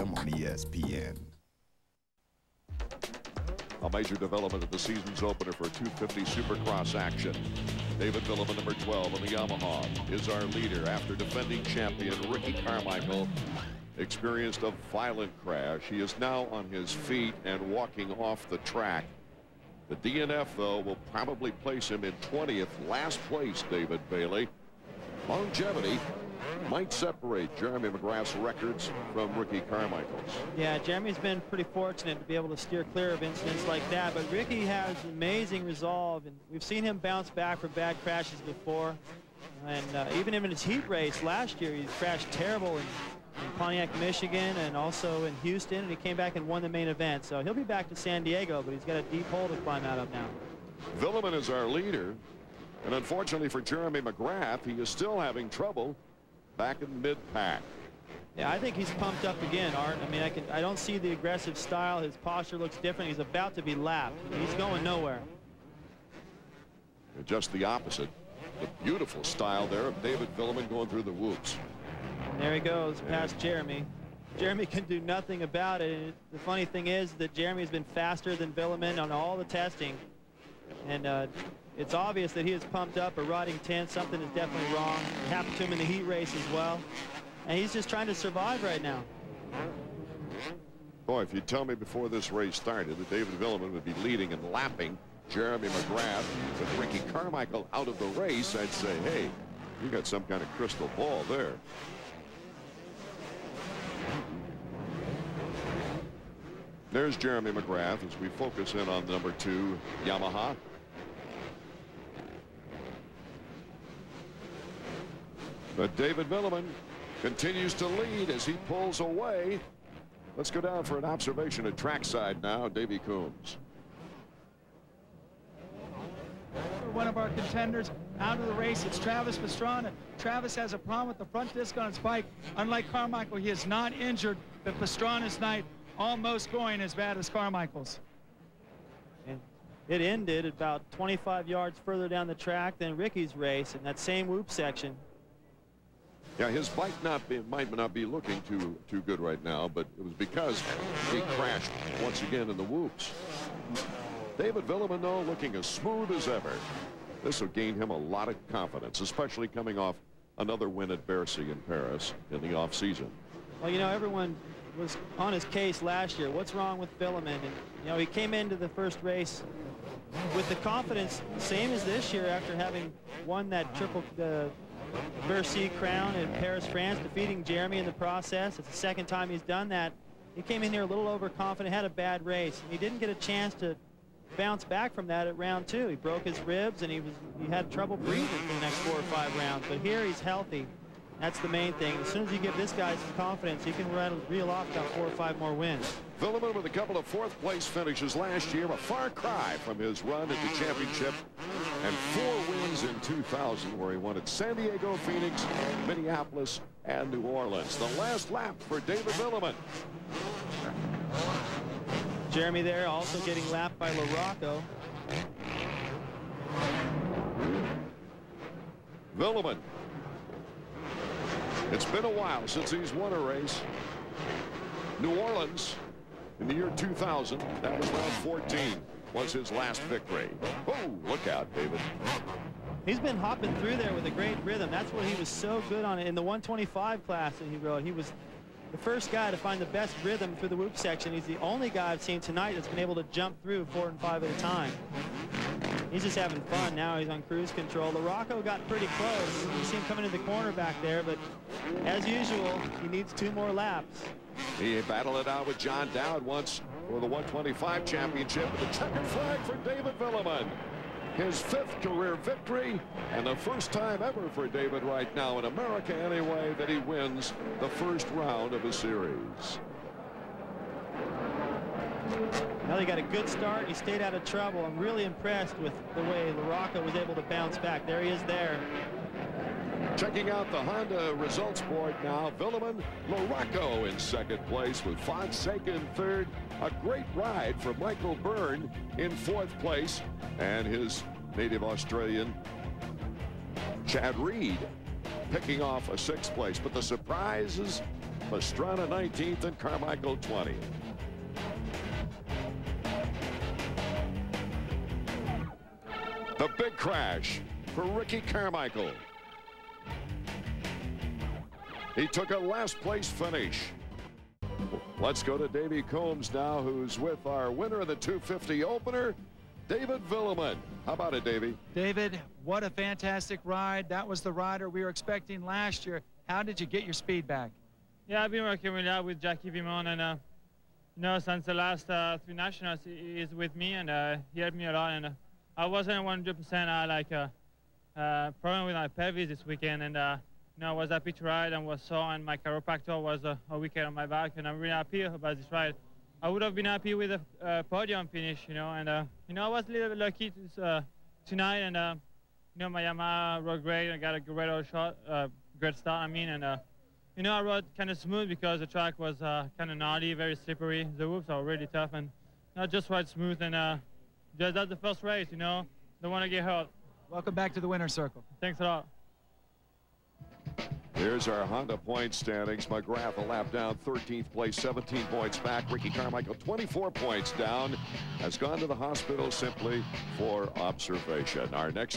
p.m. on ESPN. A major development at the season's opener for 250 supercross action. David Villeman, number 12 on the Yamaha, is our leader after defending champion Ricky Carmichael experienced a violent crash. He is now on his feet and walking off the track. The DNF, though, will probably place him in 20th, last place, David Bailey. Longevity might separate Jeremy McGrath's records from Ricky Carmichael's. Yeah, Jeremy's been pretty fortunate to be able to steer clear of incidents like that, but Ricky has amazing resolve, and we've seen him bounce back from bad crashes before. And even in his heat race last year, he crashed terrible in Pontiac, Michigan, and also in Houston, and he came back and won the main event. So he'll be back to San Diego, but he's got a deep hole to climb out of now. Villeman is our leader, and unfortunately for Jeremy McGrath, he is still having trouble back in mid-pack. Yeah, I think he's pumped up again, Art. I mean, I don't see the aggressive style. His posture looks different. He's about to be lapped. He's going nowhere. And just the opposite. The beautiful style there of David Villeman going through the whoops. And there he goes past Jeremy. Jeremy can do nothing about it. And the funny thing is that Jeremy's been faster than Villeman on all the testing. And it's obvious that he is pumped up or rotting tense. Something is definitely wrong. It happened to him in the heat race as well. And he's just trying to survive right now. Boy, if you tell me before this race started that David Villeman would be leading and lapping Jeremy McGrath with Ricky Carmichael out of the race, I'd say, hey, you got some kind of crystal ball there. There's Jeremy McGrath as we focus in on number 2 Yamaha. But David Villeman continues to lead as he pulls away. Let's go down for an observation at trackside now. Davey Coombs. One of our contenders out of the race, it's Travis Pastrana. Travis has a problem with the front disc on his bike. Unlike Carmichael, he is not injured, but Pastrana's night almost going as bad as Carmichael's. And it ended about 25 yards further down the track than Ricky's race in that same whoop section. Yeah, his bike might not be looking too good right now, but it was because he crashed once again in the whoops. David Villeman, though, looking as smooth as ever. This will gain him a lot of confidence, especially coming off another win at Bercy in Paris in the offseason. Well, you know, everyone was on his case last year. What's wrong with Villeman? And, you know, he came into the first race with the confidence, same as this year, after having won that triple Bercy crown in Paris, France, defeating Jeremy in the process. It's the second time he's done that. He came in here a little overconfident, had a bad race. He didn't get a chance to bounce back from that at round 2. He broke his ribs and he had trouble breathing for the next 4 or 5 rounds. But here he's healthy. That's the main thing. As soon as you give this guy some confidence, he can reel off about 4 or 5 more wins. Villeman with a couple of 4th place finishes last year, a far cry from his run at the championship, and 4 wins in 2000, where he won at San Diego, Phoenix, Minneapolis, and New Orleans. The last lap for David Villeman. Jeremy there also getting lapped by LaRocco. Villeman. It's been a while since he's won a race. New Orleans in the year 2000, that was round 14, was his last victory. Oh, look out, David. He's been hopping through there with a great rhythm. That's what he was so good on in the 125 class that he rode. He was the first guy to find the best rhythm through the whoop section. He's the only guy I've seen tonight that's been able to jump through 4 and 5 at a time. He's just having fun now. He's on cruise control. LaRocco got pretty close. You see him coming to the corner back there, but as usual, he needs 2 more laps. He battled it out with John Dowd once for the 125 championship with the checkered flag for David Villeman. His 5th career victory, and the first time ever for David right now in America anyway that he wins the first round of a series. Well, he got a good start. He stayed out of trouble. I'm really impressed with the way LaRocco was able to bounce back. There he is there. Checking out the Honda results board now. Villeman, LaRocco in 2nd place with Fonseca in 3rd. A great ride for Michael Byrne in 4th place. And his native Australian, Chad Reed, picking off a 6th place. But the surprises Pastrana 19th and Carmichael 20th. The big crash for Ricky Carmichael. He took a last place finish. Let's go to Davey Combs now, who's with our winner of the 250 opener, David Villeman. How about it, Davey? David, what a fantastic ride. That was the rider we were expecting last year. How did you get your speed back? Yeah, I've been working really hard with Jackie Vimon, and you know, since the last 3 nationals, he is with me, and he helped me a lot. And I wasn't 100%. I like problem with my pelvis this weekend, and you know, I was happy to ride and was sore, and my chiropractor was a weekend on my back, and I'm really happy about this ride. I would have been happy with a podium finish, you know, and you know, I was a little bit lucky tonight, and you know, my Yamaha rode great. I got a great start, I mean, and you know, I rode kind of smooth because the track was kind of gnarly, very slippery. The whoops are really tough, and not just ride smooth, and just that's the first race, you know, don't want to get hurt. Welcome back to the winner's circle. Thanks a lot. Here's our Honda point standings. McGrath a lap down, 13th place, 17 points back. Ricky Carmichael, 24 points down, has gone to the hospital simply for observation. Our next